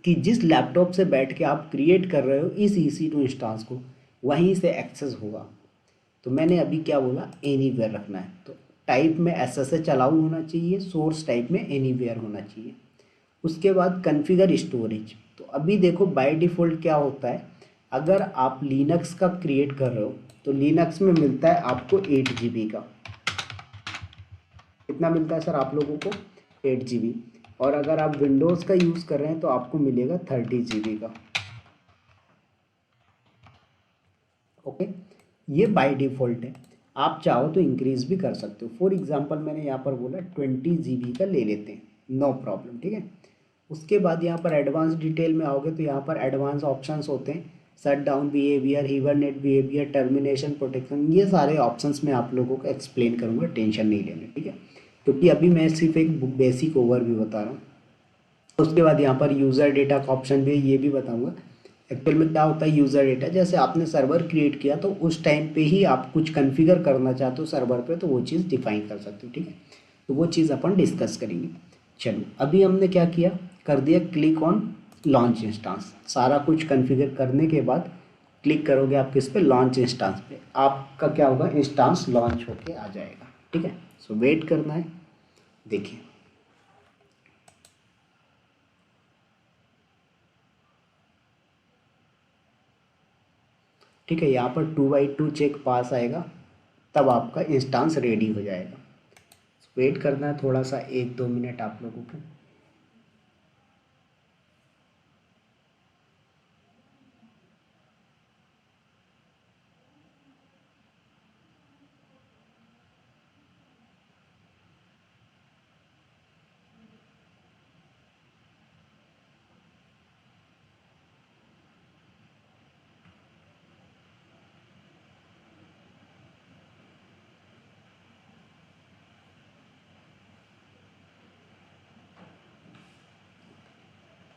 कि जिस लैपटॉप से बैठ के आप क्रिएट कर रहे हो इस EC2 इंस्टांस को, वहीं से एक्सेस होगा। तो मैंने अभी क्या बोला, एनीवेयर रखना है। तो टाइप में SSH अलाउ होना चाहिए, सोर्स टाइप में एनीवेयर होना चाहिए। उसके बाद कॉन्फ़िगर स्टोरेज। तो अभी देखो बाय डिफ़ॉल्ट क्या होता है, अगर आप लिनक्स का क्रिएट कर रहे हो तो लिनक्स में मिलता है आपको 8 GB का। कितना मिलता है सर आप लोगों को, 8 GB। और अगर आप विंडोज़ का यूज़ कर रहे हैं तो आपको मिलेगा 30 GB का। ओके। ये बाय डिफ़ॉल्ट है, आप चाहो तो इंक्रीज़ भी कर सकते हो। फॉर एग्जांपल मैंने यहाँ पर बोला 20 GB का ले लेते हैं, नो प्रॉब्लम। ठीक है। उसके बाद यहाँ पर एडवांस डिटेल में आओगे तो यहाँ पर एडवांस ऑप्शंस होते हैं, shut down behaviour, hibernate behaviour, termination protection. ये सारे ऑप्शंस मैं आप लोगों को एक्सप्लेन करूँगा, टेंशन नहीं लेना। ठीक है। क्योंकि अभी मैं सिर्फ एक बेसिक ओवरव्यू बता रहा हूँ। उसके बाद यहाँ पर यूज़र डेटा का ऑप्शन भी है, ये भी बताऊँगा। एक्चुअल में क्या होता है यूज़र डेटा, जैसे आपने सर्वर क्रिएट किया तो उस टाइम पे ही आप कुछ कॉन्फ़िगर करना चाहते हो सर्वर पे तो वो चीज़ डिफाइन कर सकते हो। ठीक है। तो वो चीज़ अपन डिस्कस करेंगे। चलो अभी हमने क्या किया, कर दिया क्लिक ऑन लॉन्च इंस्टांस। सारा कुछ कॉन्फ़िगर करने के बाद क्लिक करोगे आप किस पे, लॉन्च इंस्टांस पे, आपका क्या होगा, इंस्टांस लॉन्च होके आ जाएगा। ठीक है। सो वेट करना है। देखिए ठीक है, यहाँ पर 2x2 चेक पास आएगा, तब आपका इंस्टांस रेडी हो जाएगा। वेट करना है थोड़ा सा, 1-2 मिनट आप लोगों को।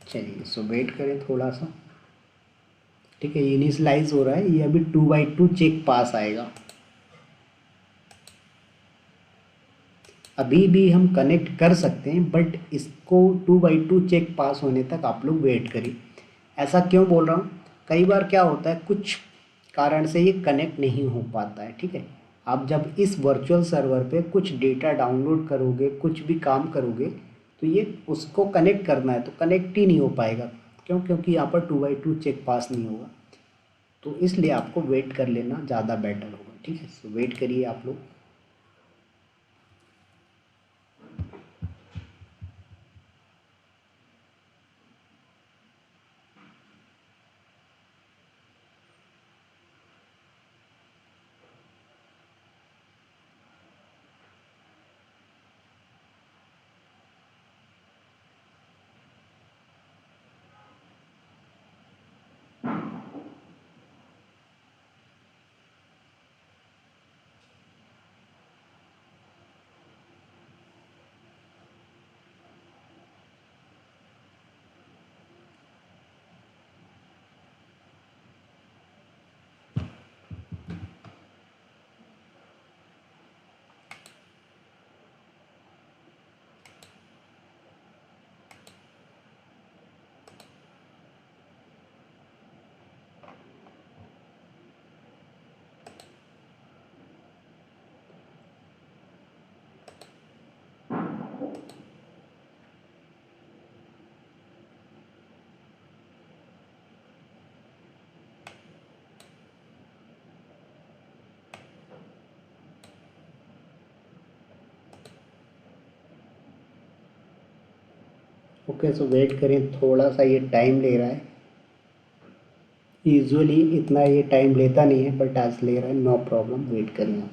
चलिए सो वेट करें थोड़ा सा। ठीक है, इनिशलाइज हो रहा है, ये अभी 2x2 चेक पास आएगा। अभी भी हम कनेक्ट कर सकते हैं बट इसको 2x2 चेक पास होने तक आप लोग वेट करिए। ऐसा क्यों बोल रहा हूँ, कई बार क्या होता है कुछ कारण से ये कनेक्ट नहीं हो पाता है। ठीक है। आप जब इस वर्चुअल सर्वर पे कुछ डेटा डाउनलोड करोगे, कुछ भी काम करोगे तो ये उसको कनेक्ट करना है तो कनेक्ट ही नहीं हो पाएगा। क्यों? क्योंकि यहाँ पर 2x2 चेक पास नहीं होगा। तो इसलिए आपको वेट कर लेना ज़्यादा बेटर होगा। ठीक है। सो वेट करिए आप लोग। ओके, सो वेट करें, थोड़ा सा ये टाइम ले रहा है। यूजुअली इतना ये टाइम लेता नहीं है, बट आज ले रहा है, नो प्रॉब्लम, वेट करें आप।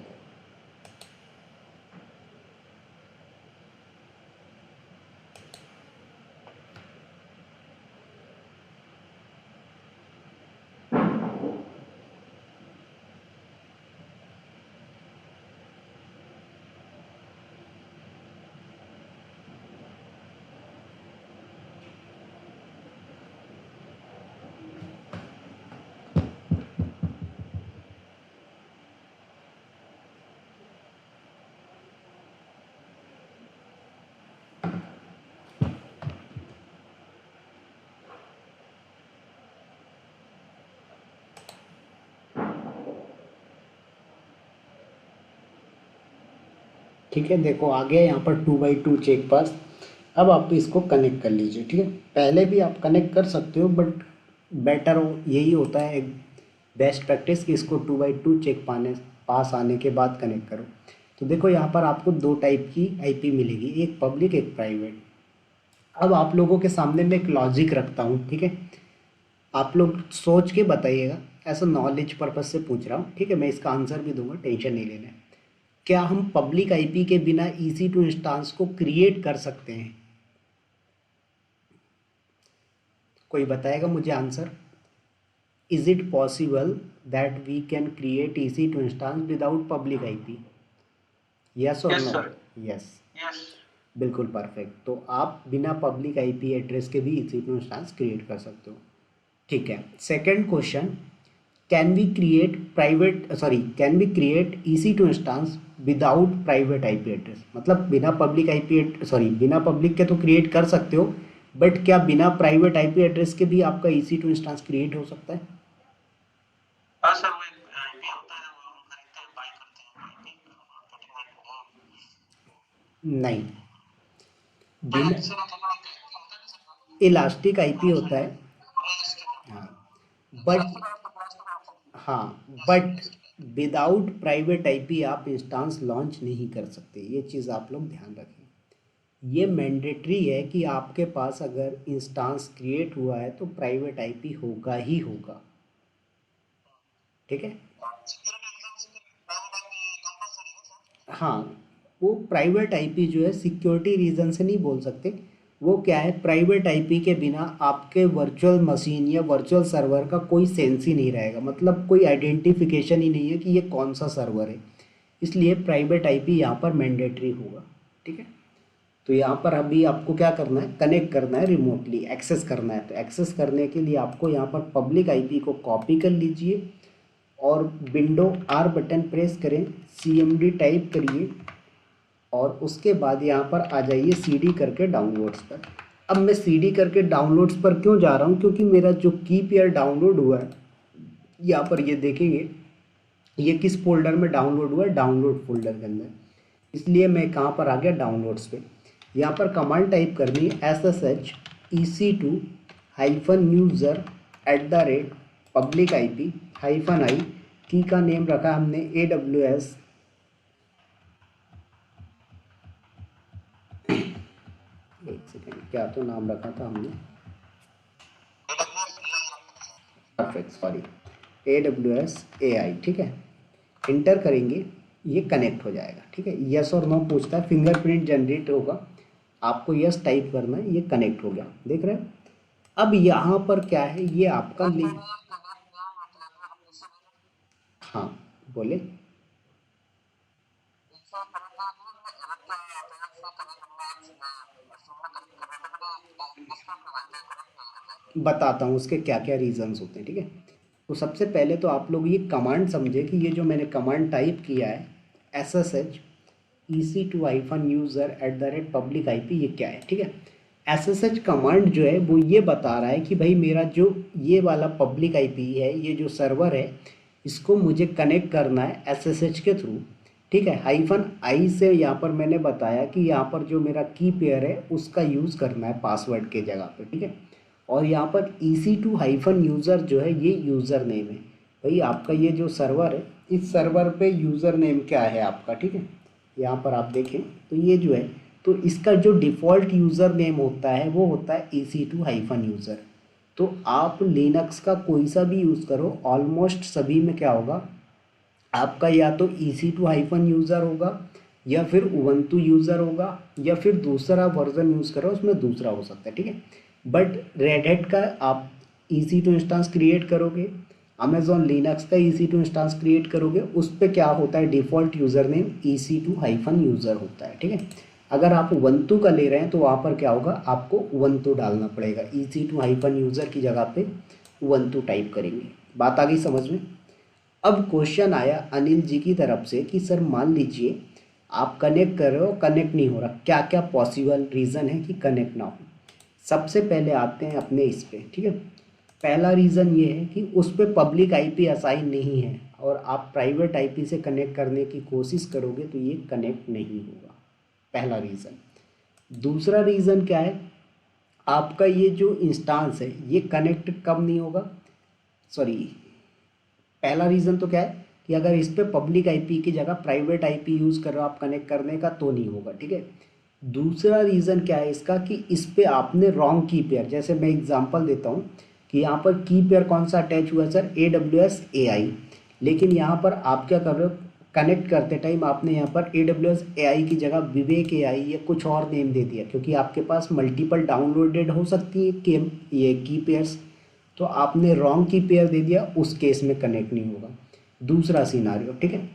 ठीक है, देखो आ गया यहाँ पर 2x2 चेक पास। अब आप इसको कनेक्ट कर लीजिए, ठीक है। पहले भी आप कनेक्ट कर सकते हो, बट बेटर हो यही होता है, एक बेस्ट प्रैक्टिस कि इसको 2x2 चेक पास आने के बाद कनेक्ट करो। तो देखो यहाँ पर आपको दो टाइप की आईपी मिलेगी, एक पब्लिक एक प्राइवेट। अब आप लोगों के सामने मैं एक लॉजिक रखता हूँ, ठीक है। आप लोग सोच के बताइएगा, ऐसा नॉलेज पर्पज से पूछ रहा हूँ, ठीक है। मैं इसका आंसर भी दूंगा, टेंशन नहीं लेना है। क्या हम पब्लिक आईपी के बिना EC2 इंस्टांस को क्रिएट कर सकते हैं? कोई बताएगा मुझे answer? Is it possible that we can create EC2 instance without public IP? Yes और yes no? Sir. Yes, yes. बिल्कुल परफेक्ट। तो आप बिना पब्लिक आईपी एड्रेस के भी EC2 इंस्टांस क्रिएट कर सकते हो, ठीक है। Second question, can we create EC2 instance without private IP address? मतलब बिना पब्लिक बिना पब्लिक के तो क्रिएट कर सकते हो, बट क्या बिना प्राइवेट आईपी एड्रेस के भी आपका EC2 इंस्टांस क्रिएट हो सकता है? हाँ सर, वो एक आईपी होता है, वो हम खरीदते हैं, बाय करते हैं आईपी। नहीं, हाँ बिना सर, थोड़ा होता है सर। इलास्टिक आईपी होता है। हाँ, बट हाँ, बट विदाउट प्राइवेट आईपी आप इंस्टांस लॉन्च नहीं कर सकते, ये चीज़ आप लोग ध्यान रखें। ये मैंडेटरी है कि आपके पास अगर इंस्टांस क्रिएट हुआ है तो प्राइवेट आईपी होगा ही होगा, ठीक है। हाँ, वो प्राइवेट आईपी जो है सिक्योरिटी रीज़न से नहीं बोल सकते। वो क्या है, प्राइवेट आईपी के बिना आपके वर्चुअल मशीन या वर्चुअल सर्वर का कोई सेंस ही नहीं रहेगा, मतलब कोई आइडेंटिफिकेशन ही नहीं है कि ये कौन सा सर्वर है। इसलिए प्राइवेट आईपी यहाँ पर मैंडेटरी होगा, ठीक है। तो यहाँ पर अभी आपको क्या करना है, कनेक्ट करना है, रिमोटली एक्सेस करना है। तो एक्सेस करने के लिए आपको यहाँ पर पब्लिक आईपी को कॉपी कर लीजिए और विंडो R बटन प्रेस करें, CMD टाइप करिए और उसके बाद यहाँ पर आ जाइए CD करके डाउनलोड्स पर। अब मैं CD करके डाउनलोड्स पर क्यों जा रहा हूँ, क्योंकि मेरा जो की पेयर डाउनलोड हुआ है, यहाँ पर ये देखेंगे ये किस फोल्डर में डाउनलोड हुआ है, डाउनलोड फोल्डर के अंदर। इसलिए मैं कहाँ पर आ गया, डाउनलोड्स पे। यहाँ पर कमांड टाइप करनी है SSH EC2-user @public-IP-i। की का नेम रखा हमने AWS एक सेकेंड, क्या तो नाम रखा था हमने, परफेक्ट, सॉरी, AWS AI, ठीक है। इंटर करेंगे, ये कनेक्ट हो जाएगा, ठीक है। यस और नो पूछता है, फिंगरप्रिंट जनरेट होगा, आपको यस टाइप करना है, ये कनेक्ट हो गया, देख रहे हैं। अब यहाँ पर क्या है, ये आपका लिंक, हाँ बोले। बताता हूँ उसके क्या क्या रीजंस होते हैं, ठीक है। तो सबसे पहले तो आप लोग ये कमांड समझे कि ये जो मैंने कमांड टाइप किया है SSH EC2-user @public-IP, ये क्या है, ठीक है। SSH कमांड जो है वो ये बता रहा है कि भाई मेरा जो ये वाला पब्लिक आईपी है, ये जो सर्वर है, इसको मुझे कनेक्ट करना है SSH के थ्रू, ठीक है। -i से यहाँ पर मैंने बताया कि यहाँ पर जो मेरा की पेयर है उसका यूज़ करना है पासवर्ड के जगह पे, ठीक है। और यहाँ पर EC2-user जो है ये यूज़र नेम है। भाई आपका ये जो सर्वर है, इस सर्वर पे यूज़र नेम क्या है आपका, ठीक है। यहाँ पर आप देखें तो ये जो है, तो इसका जो डिफ़ॉल्ट यूज़र नेम होता है वो होता है EC2 हाइफन यूज़र। तो आप लिनक्स का कोई सा भी यूज़ करो, ऑलमोस्ट सभी में क्या होगा, आपका या तो EC2 हाइफन यूज़र होगा या फिर उबंटू यूज़र होगा या फिर दूसरा वर्जन यूज़ करो उसमें दूसरा हो सकता है, ठीक है। बट रेड हैट का आप EC2 इंस्टांस क्रिएट करोगे, अमेजॉन लिनक्स का EC2 इंस्टांस क्रिएट करोगे, उस पर क्या होता है, default user name EC2 hyphen user होता है, ठीक है। अगर आप उबंटू का ले रहे हैं तो वहाँ पर क्या होगा, आपको उबंटू डालना पड़ेगा, EC2 हाइफन यूज़र की जगह पे उबंटू टाइप करेंगे। बात आ गई समझ में। अब क्वेश्चन आया अनिल जी की तरफ से कि सर मान लीजिए आप कनेक्ट कर रहे हो, कनेक्ट नहीं हो रहा, क्या क्या पॉसिबल रीज़न है कि कनेक्ट ना हो। सबसे पहले आते हैं अपने इस पे, ठीक है। पहला रीज़न ये है कि उस पर पब्लिक आईपी असाइन नहीं है और आप प्राइवेट आईपी से कनेक्ट करने की कोशिश करोगे तो ये कनेक्ट नहीं होगा, पहला रीज़न। दूसरा रीज़न क्या है, आपका ये जो इंस्टांस है ये कनेक्ट कब नहीं होगा, सॉरी, पहला रीज़न तो क्या है कि अगर इस पे पब्लिक आईपी की जगह प्राइवेट आईपी यूज़ कर रहे हो आप कनेक्ट करने का तो नहीं होगा, ठीक है। दूसरा रीज़न क्या है इसका कि इस पे आपने रॉन्ग की पेयर, जैसे मैं एग्जांपल देता हूँ कि यहाँ पर की पेयर कौन सा अटैच हुआ है सर, AWS AI, लेकिन यहाँ पर आप क्या कर रहे हो, कनेक्ट करते टाइम आपने यहाँ पर AWS AI की जगह विवेक AI या कुछ और नेम दे दिया, क्योंकि आपके पास मल्टीपल डाउनलोडेड हो सकती है ये की पेयर्स, तो आपने रॉन्ग की पेयर दे दिया, उस केस में कनेक्ट नहीं होगा। दूसरा सिनारियो, ठीक है।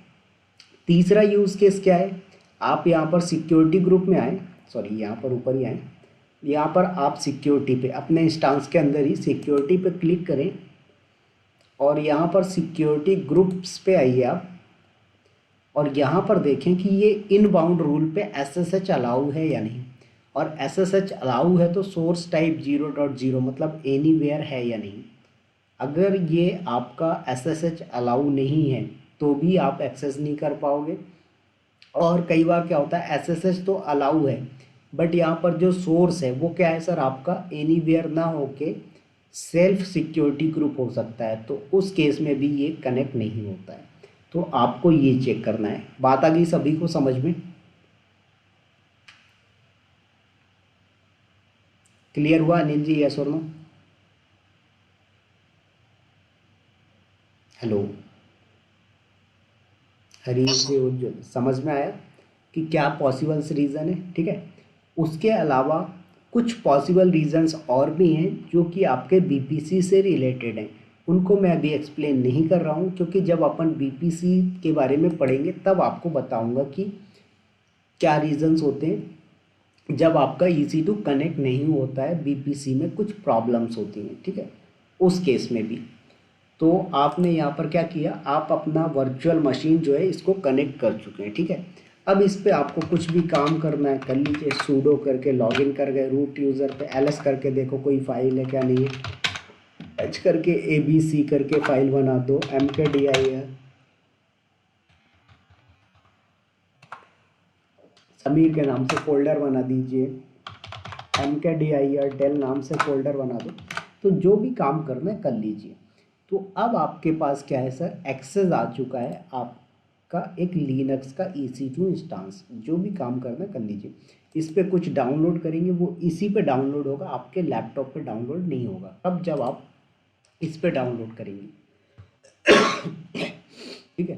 तीसरा यूज़ केस क्या है, आप यहाँ पर सिक्योरिटी ग्रुप में आए, सॉरी यहाँ पर ऊपर ही आए, यहाँ पर आप सिक्योरिटी पे अपने इंस्टांस के अंदर ही सिक्योरिटी पे क्लिक करें और यहाँ पर सिक्योरिटी ग्रुप्स पे आइए आप, और यहाँ पर देखें कि ये इनबाउंड रूल पे SSH अलाउ है या नहीं, और SSH अलाउ है तो सोर्स टाइप 0.0 मतलब एनीवेयर है या नहीं। अगर ये आपका SSH अलाउ नहीं है तो भी आप एक्सेस नहीं कर पाओगे। और कई बार क्या होता है, SSH तो अलाउ है बट यहाँ पर जो सोर्स है वो क्या है सर, आपका एनीवेयर ना होके सेल्फ सिक्योरिटी ग्रुप हो सकता है, तो उस केस में भी ये कनेक्ट नहीं होता है। तो आपको ये चेक करना है। बात आ गई सभी को समझ में, क्लियर हुआ अनिल जी, यस और नो? हेलो हरीश जी, उज्जवल, समझ में आया कि क्या पॉसिबल्स रीज़न है, ठीक है। उसके अलावा कुछ पॉसिबल रीज़न्स और भी हैं जो कि आपके बीपीसी से रिलेटेड हैं, उनको मैं अभी एक्सप्लेन नहीं कर रहा हूँ, क्योंकि जब अपन बीपीसी के बारे में पढ़ेंगे तब आपको बताऊँगा कि क्या रीज़न्स होते हैं जब आपका EC2 कनेक्ट नहीं होता है, बीपीसी में कुछ प्रॉब्लम्स होती हैं, ठीक है, उस केस में भी। तो आपने यहाँ पर क्या किया, आप अपना वर्चुअल मशीन जो है इसको कनेक्ट कर चुके हैं, ठीक है। अब इस पे आपको कुछ भी काम करना है कर लीजिए, सूडो करके लॉगिन कर गए, रूट यूज़र पे LS करके देखो कोई फाइल है क्या नहीं है, H करके ABC करके फाइल बना दो, MKDIR समीर के नाम से फोल्डर बना दीजिए, MKDIR डेल नाम से फोल्डर बना दो, तो जो भी काम करना है कर लीजिए। तो अब आपके पास क्या है सर, एक्सेस आ चुका है आपका एक लिनक्स का EC2 इंस्टांस, जो भी काम करना है कर लीजिए। इस पर कुछ डाउनलोड करेंगे वो इसी पे डाउनलोड होगा, आपके लैपटॉप पे डाउनलोड नहीं होगा। अब जब आप इस पे डाउनलोड करेंगे ठीक है,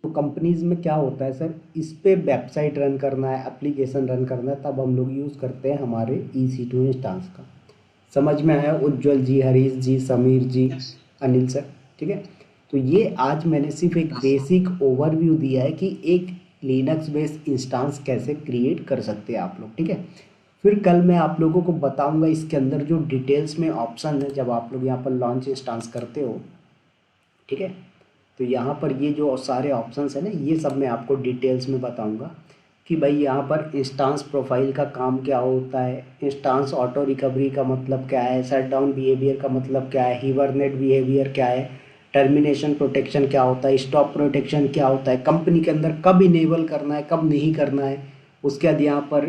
तो कंपनीज़ में क्या होता है सर, इस पे वेबसाइट रन करना है, एप्लीकेशन रन करना है, तब हम लोग यूज़ करते हैं हमारे EC2 इंस्टांस का। समझ में आया उज्जवल जी, हरीश जी, समीर जी, यस अनिल सर, ठीक है। तो ये आज मैंने सिर्फ एक बेसिक ओवरव्यू दिया है कि एक लिनक्स बेस्ड इंस्टांस कैसे क्रिएट कर सकते हैं आप लोग, ठीक है। फिर कल मैं आप लोगों को बताऊंगा इसके अंदर जो डिटेल्स में ऑप्शन है जब आप लोग यहाँ पर लॉन्च इंस्टांस करते हो, ठीक है। तो यहाँ पर ये जो सारे ऑप्शंस हैं ना, ये सब मैं आपको डिटेल्स में बताऊंगा कि भाई यहाँ पर इंस्टांस प्रोफाइल का काम क्या होता है, इंस्टांस ऑटो रिकवरी का मतलब क्या है, शटडाउन बिहेवियर का मतलब क्या है, हिबरनेट बिहेवियर क्या है, टर्मिनेशन प्रोटेक्शन क्या होता है, स्टॉप प्रोटेक्शन क्या होता है, कंपनी के अंदर कब इनेबल करना है कब नहीं करना है, उसके बाद यहाँ पर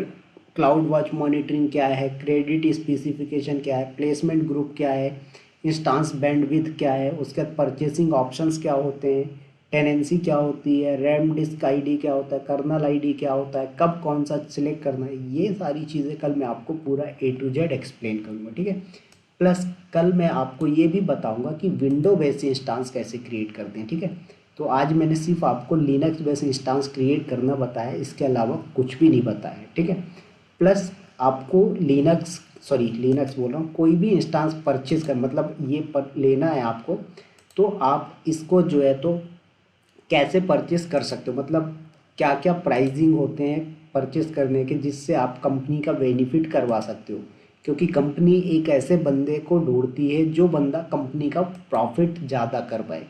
क्लाउड वॉच मॉनिटरिंग क्या है, क्रेडिट स्पेसिफिकेशन क्या है, प्लेसमेंट ग्रुप क्या है, इंस्टांस बैंडविड्थ क्या है, उसके बाद परचेसिंग ऑप्शंस क्या होते हैं, टेनेंसी क्या होती है, रैम डिस्क आईडी क्या होता है, कर्नल आईडी क्या होता है, कब कौन सा सिलेक्ट करना है, ये सारी चीज़ें कल मैं आपको पूरा A to Z एक्सप्लेन करूँगा, ठीक है। प्लस कल मैं आपको ये भी बताऊंगा कि विंडो बेस्ड इंस्टांस कैसे क्रिएट करते हैं, ठीक है। तो आज मैंने सिर्फ आपको लिनक्स बेस्ड इंस्टांस क्रिएट करना बताया, इसके अलावा कुछ भी नहीं बताया है, ठीक है। प्लस आपको लिनक्स बोल रहा हूँ, कोई भी इंस्टांस परचेज कर मतलब ये पर लेना है आपको, तो आप इसको जो है तो कैसे परचेस कर सकते हो, मतलब क्या क्या प्राइसिंग होते हैं परचेस करने के, जिससे आप कंपनी का बेनिफिट करवा सकते हो। क्योंकि कंपनी एक ऐसे बंदे को ढूंढती है जो बंदा कंपनी का प्रॉफिट ज़्यादा कर पाए,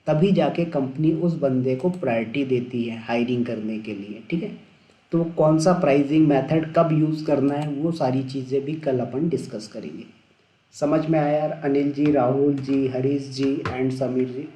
तभी जाके कंपनी उस बंदे को प्रायोरिटी देती है हायरिंग करने के लिए, ठीक है। तो कौन सा प्राइसिंग मेथड कब यूज़ करना है, वो सारी चीज़ें भी कल अपन डिस्कस करेंगे। समझ में आया यार अनिल जी, राहुल जी, हरीश जी एंड समीर जी?